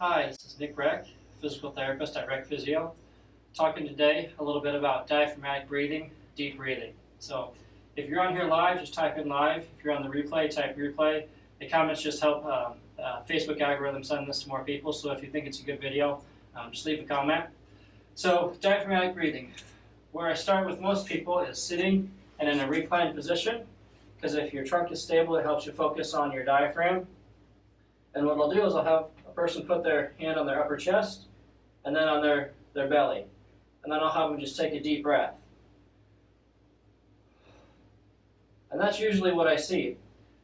Hi, this is Rech, physical therapist at Rech Physio. Talking today a little bit about diaphragmatic breathing, deep breathing. So if you're on here live, just type in live. If you're on the replay, type replay. The comments just help Facebook algorithm send this to more people. So if you think it's a good video, just leave a comment. So diaphragmatic breathing. Where I start with most people is sitting and in a reclined position, because if your trunk is stable, it helps you focus on your diaphragm. And what I'll do is I'll have a person put their hand on their upper chest and then on their belly. And then I'll have them just take a deep breath. And that's usually what I see.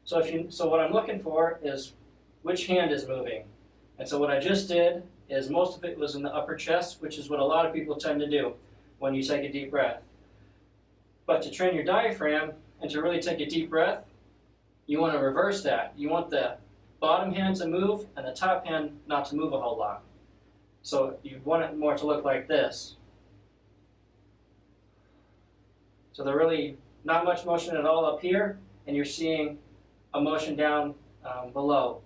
So what I'm looking for is which hand is moving. And so what I just did is most of it was in the upper chest, which is what a lot of people tend to do when you take a deep breath. But to train your diaphragm and to really take a deep breath, you want to reverse that. You want the bottom hand to move and the top hand not to move a whole lot. So you want it more to look like this. So there's really not much motion at all up here, and you're seeing a motion down below.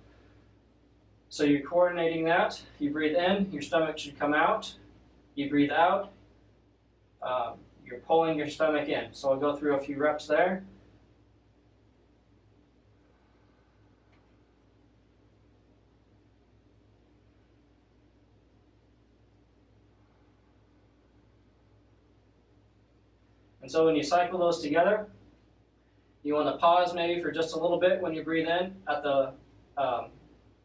So you're coordinating that. You breathe in, your stomach should come out. You breathe out, you're pulling your stomach in. So I'll go through a few reps there. And so when you cycle those together, you want to pause maybe for just a little bit when you breathe in at the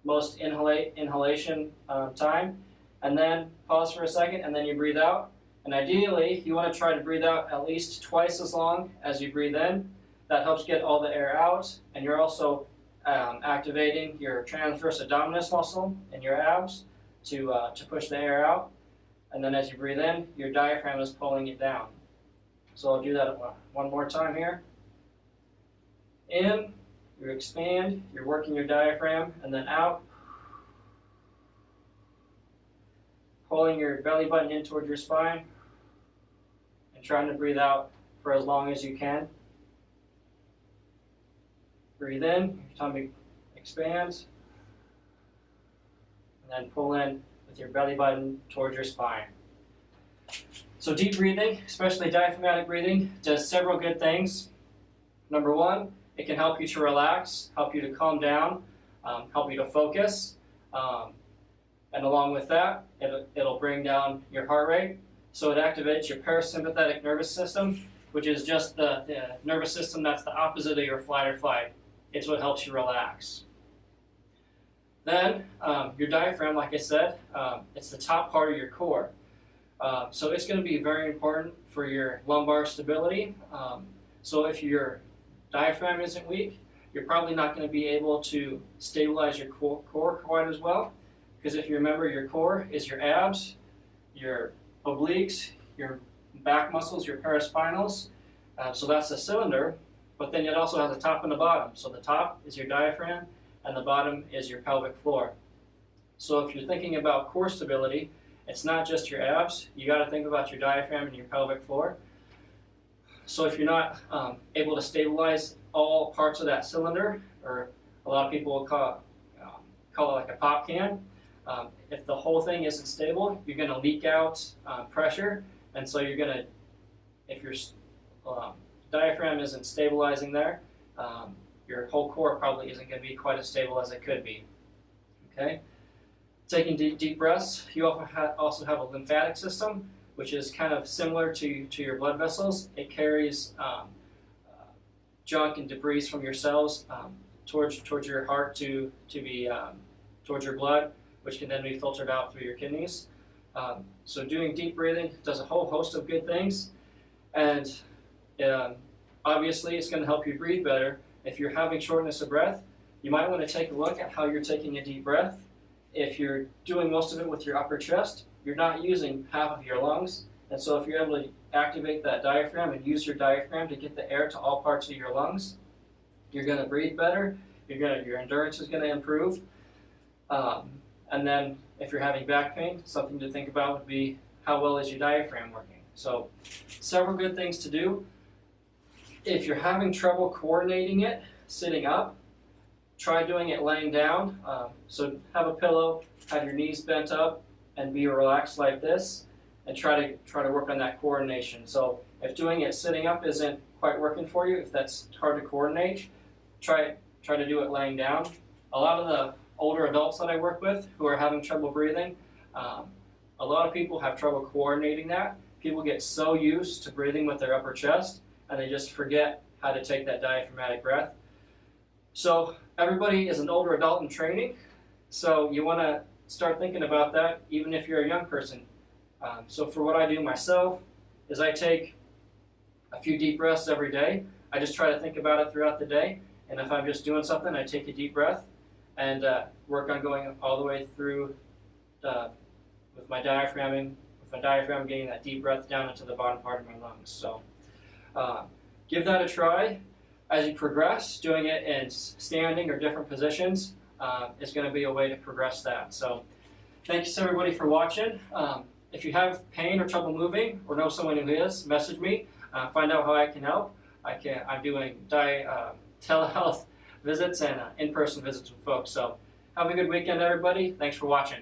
most inhalation time, and then pause for a second, and then you breathe out. And ideally, you want to try to breathe out at least twice as long as you breathe in. That helps get all the air out, and you're also activating your transverse abdominis muscle in your abs to push the air out. And then as you breathe in, your diaphragm is pulling it down. So I'll do that one more time here. In, you expand, you're working your diaphragm, and then out, pulling your belly button in toward your spine, and trying to breathe out for as long as you can. Breathe in, your tummy expands, and then pull in with your belly button towards your spine. So deep breathing, especially diaphragmatic breathing, does several good things. Number one, it can help you to relax, help you to calm down, help you to focus. And along with that, it'll bring down your heart rate. So it activates your parasympathetic nervous system, which is just the nervous system that's the opposite of your fight or flight. It's what helps you relax. Then your diaphragm, like I said, it's the top part of your core. So it's going to be very important for your lumbar stability. So if your diaphragm isn't weak, you're probably not going to be able to stabilize your core quite as well. Because if you remember, your core is your abs, your obliques, your back muscles, your paraspinals. So that's the cylinder, but then it also has a top and a bottom. So the top is your diaphragm, and the bottom is your pelvic floor. So if you're thinking about core stability, it's not just your abs. You got to think about your diaphragm and your pelvic floor. So if you're not able to stabilize all parts of that cylinder, or a lot of people will call it like a pop can, if the whole thing isn't stable, you're going to leak out pressure, and so you're going to, if your diaphragm isn't stabilizing there, your whole core probably isn't going to be quite as stable as it could be. Okay. Taking deep breaths, you also have a lymphatic system, which is kind of similar to your blood vessels. It carries junk and debris from your cells towards your heart to be towards your blood, which can then be filtered out through your kidneys. So doing deep breathing does a whole host of good things, and obviously it's going to help you breathe better. If you're having shortness of breath, you might want to take a look at how you're taking a deep breath. If you're doing most of it with your upper chest, you're not using half of your lungs. And so if you're able to activate that diaphragm and use your diaphragm to get the air to all parts of your lungs, you're going to breathe better. Your endurance is going to improve. And then if you're having back pain, something to think about would be how well is your diaphragm working. So several good things to do. If you're having trouble coordinating it sitting up, try doing it laying down. So have a pillow, have your knees bent up, and be relaxed like this, and try to work on that coordination. So if doing it sitting up isn't quite working for you, if that's hard to coordinate, try to do it laying down. A lot of the older adults that I work with who are having trouble breathing, a lot of people have trouble coordinating that. People get so used to breathing with their upper chest, and they just forget how to take that diaphragmatic breath. So everybody is an older adult in training, so you want to start thinking about that even if you're a young person. So for what I do myself is I take a few deep breaths every day. I just try to think about it throughout the day, and if I'm just doing something, I take a deep breath and work on going all the way through with my diaphragm getting that deep breath down into the bottom part of my lungs. So give that a try. As you progress, doing it in standing or different positions is going to be a way to progress that. So thanks everybody for watching. If you have pain or trouble moving or know someone who is, message me. Find out how I can help. I'm doing telehealth visits and in-person visits with folks. So have a good weekend, everybody. Thanks for watching.